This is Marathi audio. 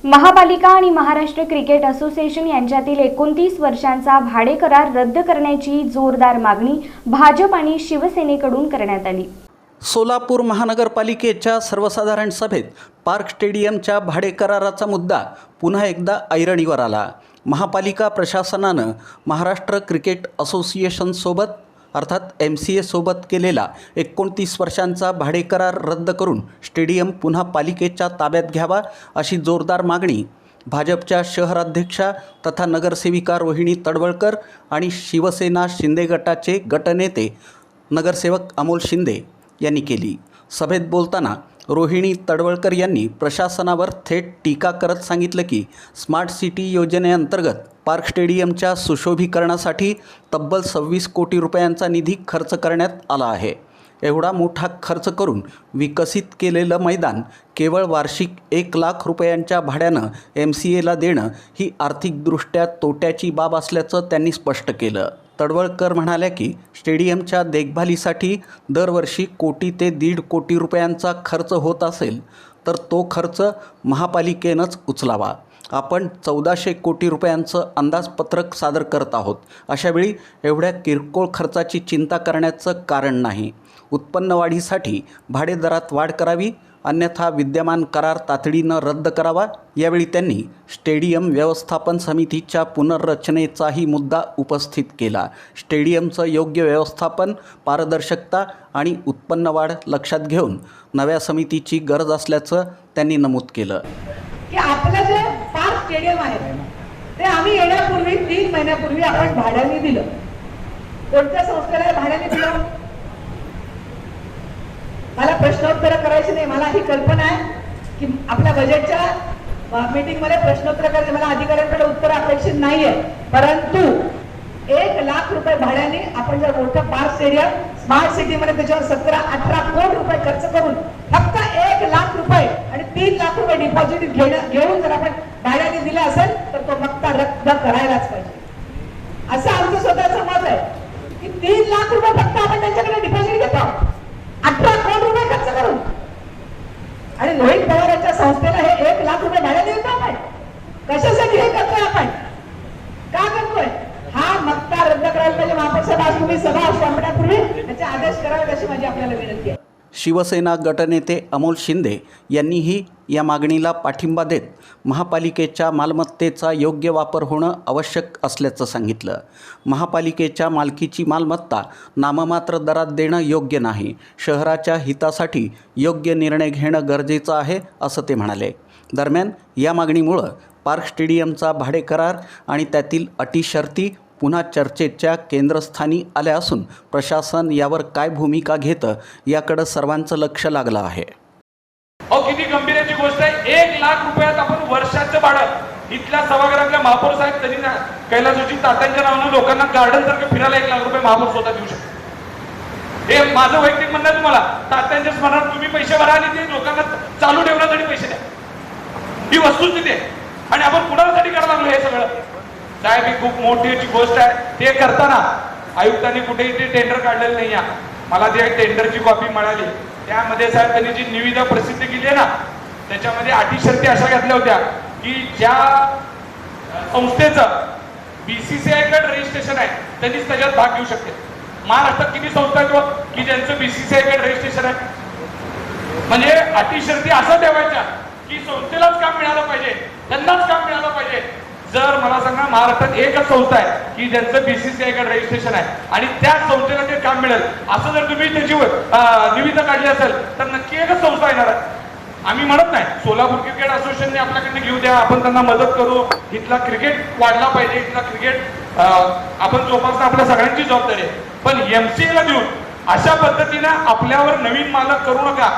महापालिका आणि महाराष्ट्र क्रिकेट असोसिएशन यांच्यातील 29 वर्षांचा भाडे करार रद्द करण्याची जोरदार मागणी भाजप आणि शिवसेनेकडून करण्यात आली। सोलापूर महानगरपालिकेच्या सर्वसाधारण सभेत पार्क स्टेडियमच्या भाडे कराराचा मुद्दा पुन्हा एकदा ऐरणीवर आला। महापालिका प्रशासनानं महाराष्ट्र क्रिकेट असोसिएशनसोबत अर्थात MCA सोबत केलेला 29 वर्षांचा भाडे करार रद्द करून स्टेडियम पुन्हा पालिकेच्या ताब्यात घ्यावा अशी जोरदार मागणी भाजपच्या शहराध्यक्षा तथा नगरसेविका रोहिणी तडवळकर आणि शिवसेना शिंदे गटाचे गटनेते नगरसेवक अमोल शिंदे यांनी केली। सभेत बोलताना रोहिणी तडवळकर यांनी प्रशासनावर थेट टीका करत सांगितलं की स्मार्ट सिटी योजनेअंतर्गत पार्क स्टेडियमच्या सुशोभीकरणासाठी तब्बल 26 कोटी रुपयांचा निधी खर्च करण्यात आला आहे। एवढा मोठा खर्च करून विकसित केलेलं मैदान केवळ वार्षिक 1 लाख रुपयांच्या भाड्यानं MCAला देणं ही आर्थिकदृष्ट्या तोट्याची बाब असल्याचं त्यांनी स्पष्ट केलं। तडवळकर म्हणाल्या की स्टेडियमच्या देखभालीसाठी दरवर्षी कोटी ते 1.5 कोटी रुपयांचा खर्च होत असेल तर तो खर्च महापालिकेनंच उचलावा। आपण 1400 कोटी रुपयांचं अंदाजपत्रक सादर करत आहोत। अशावेळी एवढ्या किरकोळ खर्चाची चिंता करण्याचं कारण नाही। उत्पन्न वाढीसाठी भाडेदरात वाढ करावी, अन्यथा विद्यमान करार तातडीनं रद्द करावा। यावेळी त्यांनी स्टेडियम व्यवस्थापन समितीच्या पुनर्रचनेचाही मुद्दा उपस्थित केला। स्टेडियमचं योग्य व्यवस्थापन, पारदर्शकता आणि उत्पन्न वाढ लक्षात घेऊन नव्या समितीची गरज असल्याचं त्यांनी नमूद केलं की आपलं जे पार्क स्टेडियम आहे ते आम्ही येण्यापूर्वी 3 महिन्यापूर्वी आपण भाड्याने दिलं। कोणत्या संस्थेला भाड्याने दिलं? मला प्रश्नोत्तर करायचे नाही। मला ही कल्पना आहे की आपल्या बजेटच्या मीटिंगमध्ये प्रश्नोत्तर करायचे मला अधिकाऱ्यांकडे उत्तर अपेक्षित नाहीये, परंतु 1 लाख रुपये भाड्याने आपण जर मोठं पार्क स्टेडियम स्मार्ट सिटीमध्ये त्याच्यावर 17-18 कोटी रुपये खर्च करून फक्त 1 लाख रुपये आणि 3 लाख रुपये डिपॉझिट घेऊन जर आपण भाड्याने दिला असेल तर तो मक्ता रद्द करायलाच पाहिजे असं आमचं स्वतःचं मत आहे की 3 लाख रुपये फक्त आपण त्यांच्याकडे डिपॉझिट घेतो, 18 कोटी रुपये खर्च करून, आणि रोहित पवारांच्या संस्थेला हे 1 लाख रुपये भाड्याने देतो आपण। कशासाठी हे करतोय आपण? का करतोय? हा मक्ता रद्द करायला पाहिजे। महापौर साहेब आज तुम्ही सभा संपण्यापूर्वी त्याचे आदेश करावेत अशी माझी आपल्याला विनंती आहे। शिवसेना गटनेते अमोल शिंदे यांनीही या मागणीला पाठिंबा देत महापालिकेच्या मालमत्तेचा योग्य वापर होणं आवश्यक असल्याचं सांगितलं। महापालिकेच्या मालकीची मालमत्ता नाममात्र दरात देणं योग्य नाही। शहराच्या हितासाठी योग्य निर्णय घेणं गरजेचं आहे असं ते म्हणाले। दरम्यान या मागणीमुळं पार्क स्टेडियमचा भाडे करार आणि त्यातील अटी शर्ती पुन्हा चर्चेच्या केंद्रस्थानी आल्या असून प्रशासन यावर काय भूमिका घेतं याकडे सर्वांचं लक्ष लागलं आहे। किती गंभीराची गोष्ट आहे। 1 लाख रुपयात आपण वर्षाचं भाडं इथल्या सभागृहातल्या महापौर साहेब त्यांनी कैलासजी तात्यांच्या नावानं लोकांना गार्डन सारखं फिरायला 1 लाख रुपये महापौर स्वतः देऊ शकतो। हे माझं वैयक्तिक म्हणणं आहे तुम्हाला। तात्यांच्या स्मरणात तुम्ही पैसे भरा आणि ते लोकांना चालू ठेवण्यासाठी पैसे द्या, ही वस्तुस्थिती आहे। आणि आपण कुणासाठी करायला लागलो हे सगळं? साहेब ही खूप मोठी गोष्ट आहे। ते करताना आयुक्तांनी कुठेही ते टेंडर काढलेलं नाही आहे। मला ते टेंडरची कॉपी मिळाली, त्यामध्ये साहेब त्यांनी जी निविदा प्रसिद्ध केली आहे ना त्याच्यामध्ये अटी शर्ती अशा घातल्या होत्या की ज्या संस्थेचं BCCI कडे रजिस्ट्रेशन आहे त्यांनीच त्याच्यात भाग घेऊ शकते। महाराष्ट्रात किती संस्था आहेत की ज्यांचं BCCI कडे रजिस्ट्रेशन आहे? म्हणजे अटी शर्ती असं ठेवायच्या की संस्थेलाच काम मिळालं पाहिजे, त्यांनाच काम मिळालं पाहिजे। जर मला सांगा महाराष्ट्रात एकच संस्था आहे की ज्यांचं BCCI कडे रजिस्ट्रेशन आहे आणि त्या संस्थेला ते काम मिळेल असं जर तुम्ही त्याची निविदा काढली असेल तर नक्की एकच संस्था येणार आहे। आम्ही म्हणत नाही सोलापूर क्रिकेट असोसिएशनने आपल्याकडनं घेऊ द्या, आपण त्यांना मदत करू, इथला क्रिकेट वाढला पाहिजे, इथला क्रिकेट आपण जोपासणं आपल्या सगळ्यांची जबाबदारी आहे। पण MCAला देऊन अशा पद्धतीनं आपल्यावर नवीन मालक करू नका।